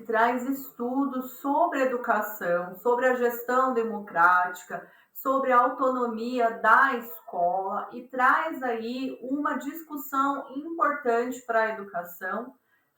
traz estudos sobre educação, sobre a gestão democrática, sobre a autonomia da escola e traz aí uma discussão importante para a educação.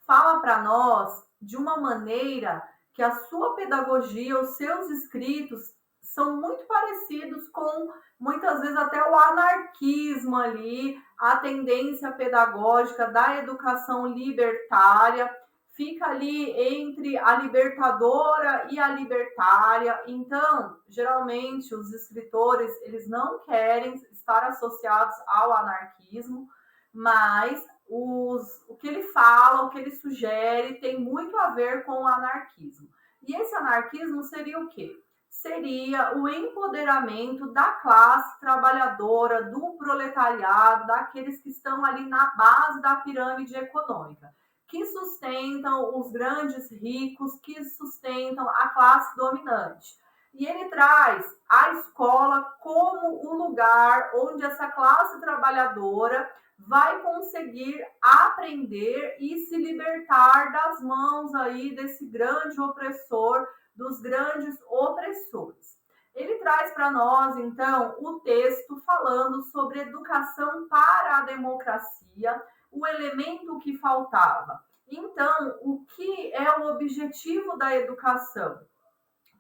Fala para nós de uma maneira que a sua pedagogia, os seus escritos são muito parecidos com, muitas vezes, até o anarquismo ali, a tendência pedagógica da educação libertária, fica ali entre a libertadora e a libertária. Então, geralmente, os escritores, eles não querem estar associados ao anarquismo, mas o que ele fala, o que ele sugere, tem muito a ver com o anarquismo. E esse anarquismo seria o quê? Seria o empoderamento da classe trabalhadora, do proletariado, daqueles que estão ali na base da pirâmide econômica, que sustentam os grandes ricos, que sustentam a classe dominante. E ele traz a escola como o lugar onde essa classe trabalhadora vai conseguir aprender e se libertar das mãos aí desse grande opressor, dos grandes opressores. Ele traz para nós, então, o texto falando sobre educação para a democracia, o elemento que faltava. Então, o que é o objetivo da educação?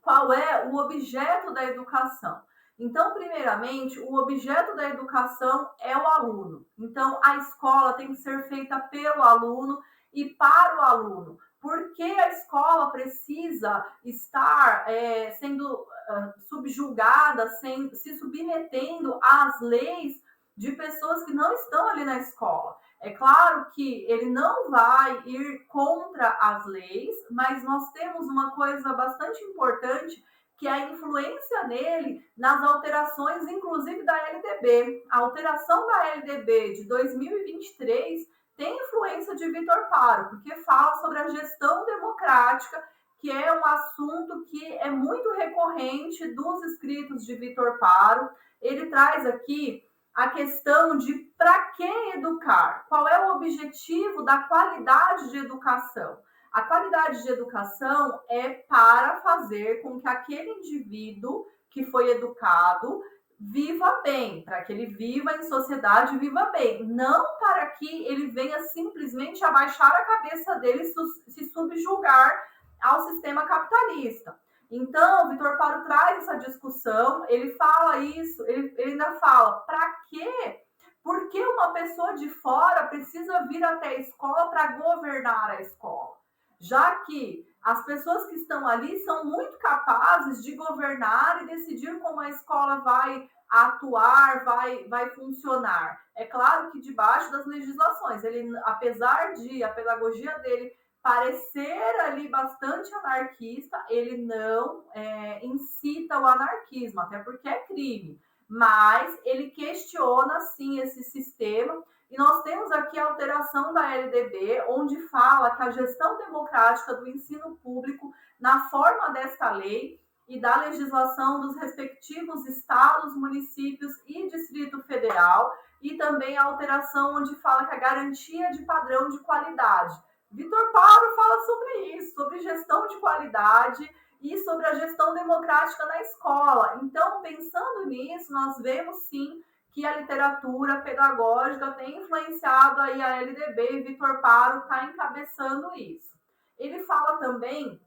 Qual é o objeto da educação? Então, primeiramente, o objeto da educação é o aluno. Então, a escola tem que ser feita pelo aluno e para o aluno. Porque a escola precisa estar sendo subjugada, se submetendo às leis de pessoas que não estão ali na escola. É claro que ele não vai ir contra as leis, mas nós temos uma coisa bastante importante, que é a influência nele nas alterações, inclusive da LDB. A alteração da LDB de 2023 tem influência de Vitor Paro, porque fala sobre a gestão democrática, que é um assunto que é muito recorrente dos escritos de Vitor Paro. Ele traz aqui a questão de para que educar? Qual é o objetivo da qualidade de educação? A qualidade de educação é para fazer com que aquele indivíduo que foi educado viva bem, para que ele viva em sociedade e viva bem, não para que ele venha simplesmente abaixar a cabeça dele e se subjugar ao sistema capitalista. Então, o Vitor Paro traz essa discussão, ele fala isso, ele ainda fala, para quê? Por que uma pessoa de fora precisa vir até a escola para governar a escola? Já que as pessoas que estão ali são muito capazes de governar e decidir como a escola vai atuar, vai funcionar. É claro que debaixo das legislações, ele, apesar de a pedagogia dele parecer ali bastante anarquista, ele não incita o anarquismo, até porque é crime, mas ele questiona sim esse sistema. E nós temos aqui a alteração da LDB, onde fala que a gestão democrática do ensino público, na forma desta lei e da legislação dos respectivos estados, municípios e Distrito Federal, e também a alteração onde fala que a garantia de padrão de qualidade. Vitor Paro fala sobre isso, sobre gestão de qualidade e sobre a gestão democrática na escola. Então, pensando nisso, nós vemos sim que a literatura pedagógica tem influenciado aí a LDB e Vitor Paro está encabeçando isso. Ele fala também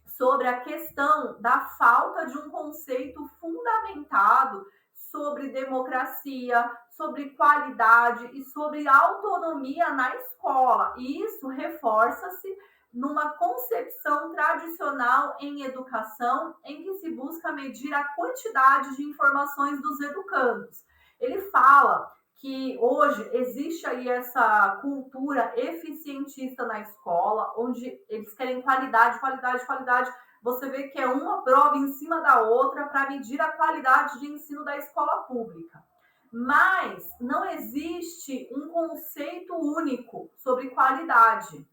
sobre a questão da falta de um conceito fundamentado sobre democracia, sobre qualidade e sobre autonomia na escola. E isso reforça-se numa concepção tradicional em educação, em que se busca medir a quantidade de informações dos educandos. Ele fala que hoje existe aí essa cultura eficientista na escola, onde eles querem qualidade, qualidade, qualidade. Você vê que é uma prova em cima da outra para medir a qualidade de ensino da escola pública. Mas não existe um conceito único sobre qualidade.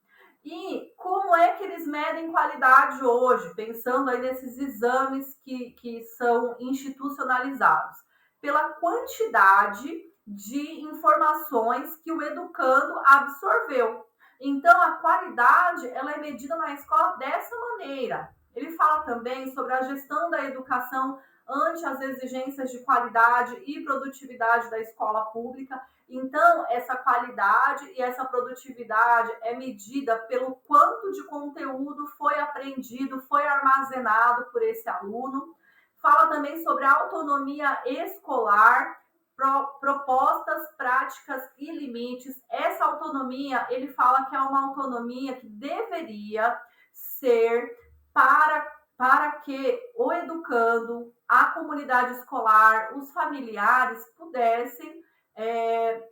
E como é que eles medem qualidade hoje, pensando aí nesses exames que são institucionalizados? Pela quantidade de informações que o educando absorveu. Então, a qualidade ela é medida na escola dessa maneira. Ele fala também sobre a gestão da educação ante as exigências de qualidade e produtividade da escola pública. Então, essa qualidade e essa produtividade é medida pelo quanto de conteúdo foi aprendido, foi armazenado por esse aluno. Fala também sobre a autonomia escolar, propostas, práticas e limites. Essa autonomia, ele fala que é uma autonomia que deveria ser para que o educando, a comunidade escolar, os familiares pudessem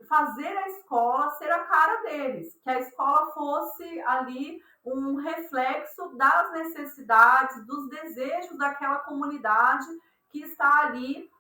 fazer a escola ser a cara deles, que a escola fosse ali um reflexo das necessidades, dos desejos daquela comunidade que está ali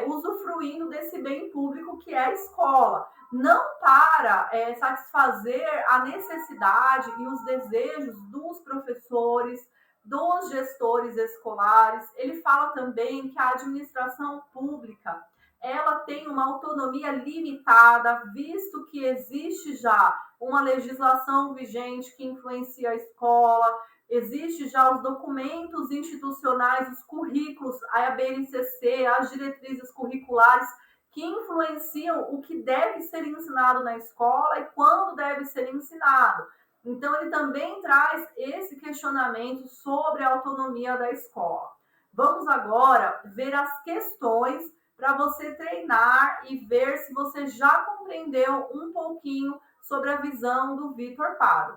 usufruindo desse bem público que é a escola. Não para satisfazer a necessidade e os desejos dos professores, dos gestores escolares. Ele fala também que a administração pública ela tem uma autonomia limitada, visto que existe já uma legislação vigente que influencia a escola, existe já os documentos institucionais, os currículos, a BNCC, as diretrizes curriculares, que influenciam o que deve ser ensinado na escola e quando deve ser ensinado. Então, ele também traz esse questionamento sobre a autonomia da escola. Vamos agora ver as questões para você treinar e ver se você já compreendeu um pouquinho sobre a visão do Vitor Paro.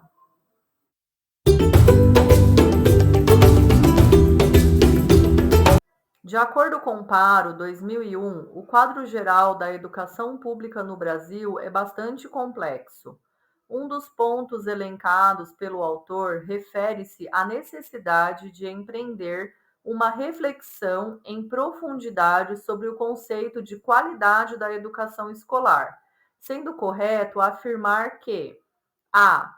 De acordo com o Paro 2001, o quadro geral da educação pública no Brasil é bastante complexo. Um dos pontos elencados pelo autor refere-se à necessidade de empreender uma reflexão em profundidade sobre o conceito de qualidade da educação escolar, sendo correto afirmar que há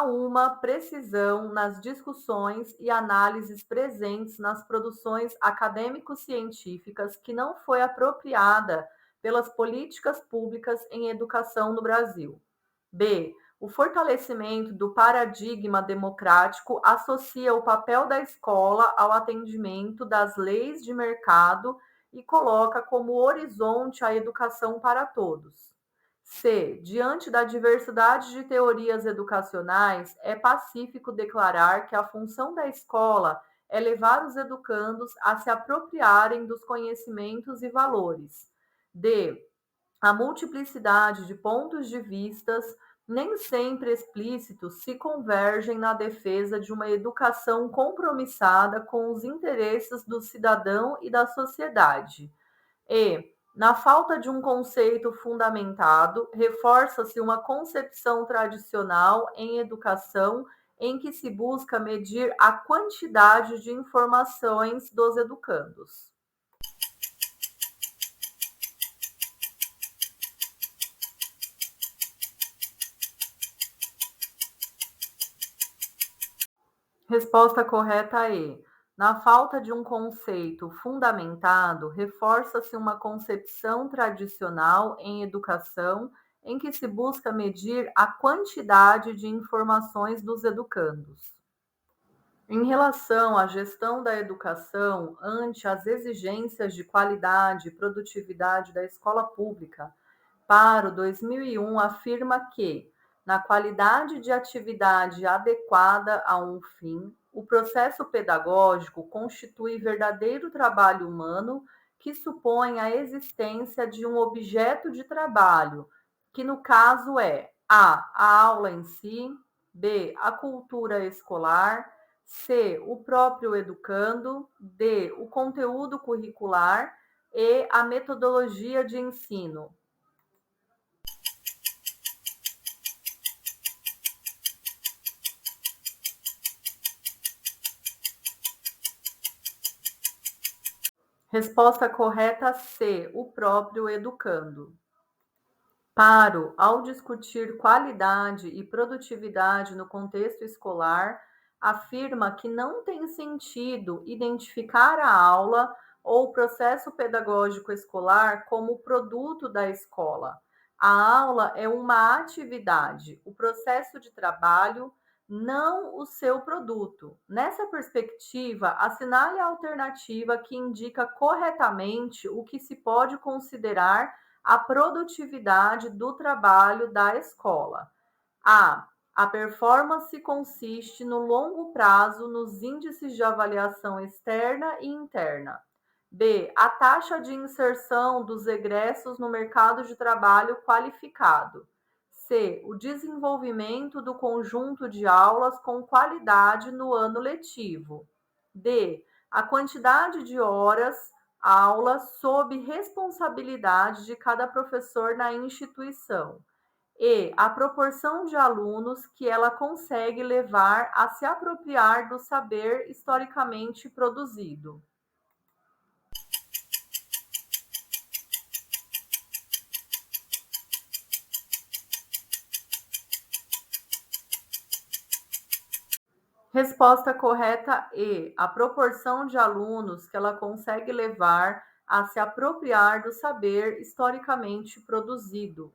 uma precisão nas discussões e análises presentes nas produções acadêmico-científicas que não foi apropriada pelas políticas públicas em educação no Brasil. B. O fortalecimento do paradigma democrático associa o papel da escola ao atendimento das leis de mercado e coloca como horizonte a educação para todos. C. Diante da diversidade de teorias educacionais, é pacífico declarar que a função da escola é levar os educandos a se apropriarem dos conhecimentos e valores. D. A multiplicidade de pontos de vistas, nem sempre explícitos, se convergem na defesa de uma educação compromissada com os interesses do cidadão e da sociedade. E, na falta de um conceito fundamentado, reforça-se uma concepção tradicional em educação em que se busca medir a quantidade de informações dos educandos. Resposta correta é: na falta de um conceito fundamentado, reforça-se uma concepção tradicional em educação em que se busca medir a quantidade de informações dos educandos. Em relação à gestão da educação ante as exigências de qualidade e produtividade da escola pública, Paro 2001 afirma que, na qualidade de atividade adequada a um fim, o processo pedagógico constitui verdadeiro trabalho humano que supõe a existência de um objeto de trabalho, que no caso é a aula em si, b. a cultura escolar, c. o próprio educando, d. o conteúdo curricular e a metodologia de ensino. Resposta correta C, o próprio educando. Paro, ao discutir qualidade e produtividade no contexto escolar, afirma que não tem sentido identificar a aula ou o processo pedagógico escolar como produto da escola, A aula é uma atividade, o processo de trabalho, não o seu produto. Nessa perspectiva, assinale a alternativa que indica corretamente o que se pode considerar a produtividade do trabalho da escola. A performance consiste no longo prazo nos índices de avaliação externa e interna. B. A taxa de inserção dos egressos no mercado de trabalho qualificado. C. O desenvolvimento do conjunto de aulas com qualidade no ano letivo. D. A quantidade de horas aula sob responsabilidade de cada professor na instituição. E a proporção de alunos que ela consegue levar a se apropriar do saber historicamente produzido. Resposta correta E. A proporção de alunos que ela consegue levar a se apropriar do saber historicamente produzido.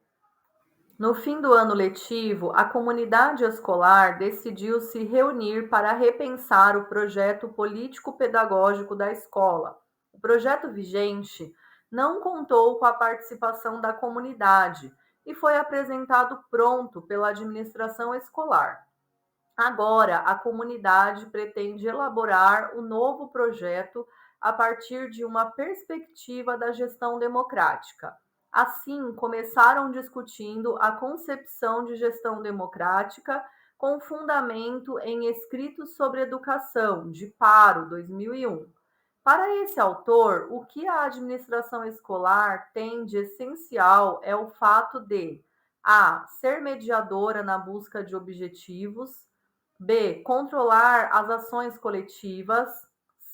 No fim do ano letivo, a comunidade escolar decidiu se reunir para repensar o projeto político-pedagógico da escola. O projeto vigente não contou com a participação da comunidade e foi apresentado pronto pela administração escolar. Agora, a comunidade pretende elaborar o novo projeto a partir de uma perspectiva da gestão democrática. Assim, começaram discutindo a concepção de gestão democrática com fundamento em Escritos sobre Educação, de Paro, 2001. Para esse autor, o que a administração escolar tem de essencial é o fato de a. Ser mediadora na busca de objetivos. B. Controlar as ações coletivas.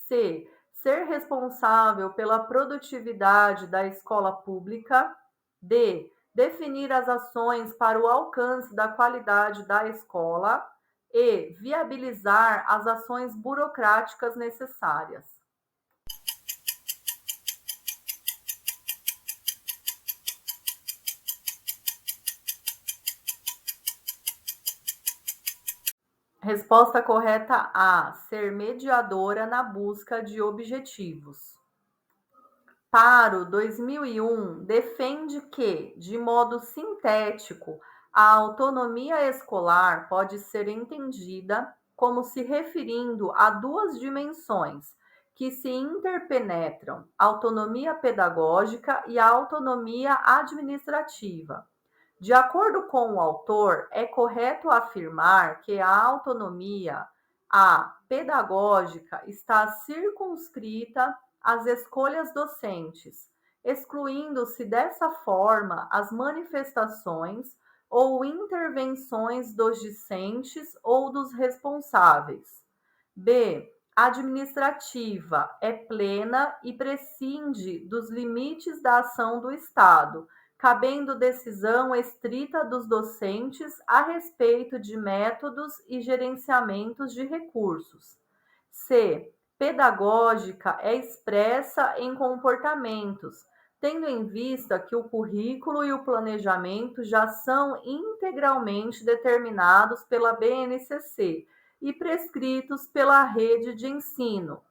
C. Ser responsável pela produtividade da escola pública. D. Definir as ações para o alcance da qualidade da escola. E. Viabilizar as ações burocráticas necessárias. Resposta correta A. Ser mediadora na busca de objetivos. Paro 2001 defende que, de modo sintético, a autonomia escolar pode ser entendida como se referindo a duas dimensões que se interpenetram: autonomia pedagógica e a autonomia administrativa. De acordo com o autor, é correto afirmar que a autonomia, a pedagógica, está circunscrita às escolhas docentes, excluindo-se dessa forma as manifestações ou intervenções dos discentes ou dos responsáveis. B. Administrativa é plena e prescinde dos limites da ação do Estado, cabendo decisão estrita dos docentes a respeito de métodos e gerenciamentos de recursos. C. Pedagógica é expressa em comportamentos, tendo em vista que o currículo e o planejamento já são integralmente determinados pela BNCC e prescritos pela rede de ensino.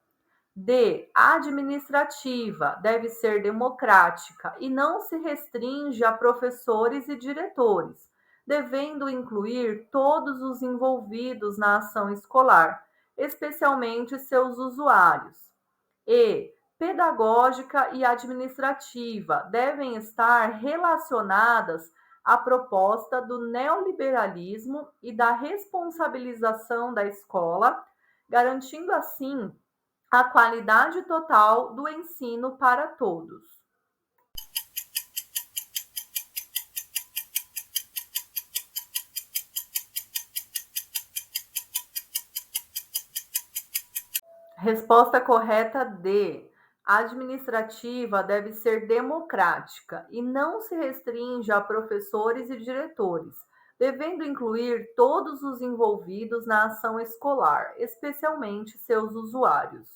D. Administrativa deve ser democrática e não se restringe a professores e diretores, devendo incluir todos os envolvidos na ação escolar, especialmente seus usuários. E. Pedagógica e administrativa devem estar relacionadas à proposta do neoliberalismo e da responsabilização da escola, garantindo assim a qualidade total do ensino para todos. Resposta correta D. A administrativa deve ser democrática e não se restringe a professores e diretores, devendo incluir todos os envolvidos na ação escolar, especialmente seus usuários.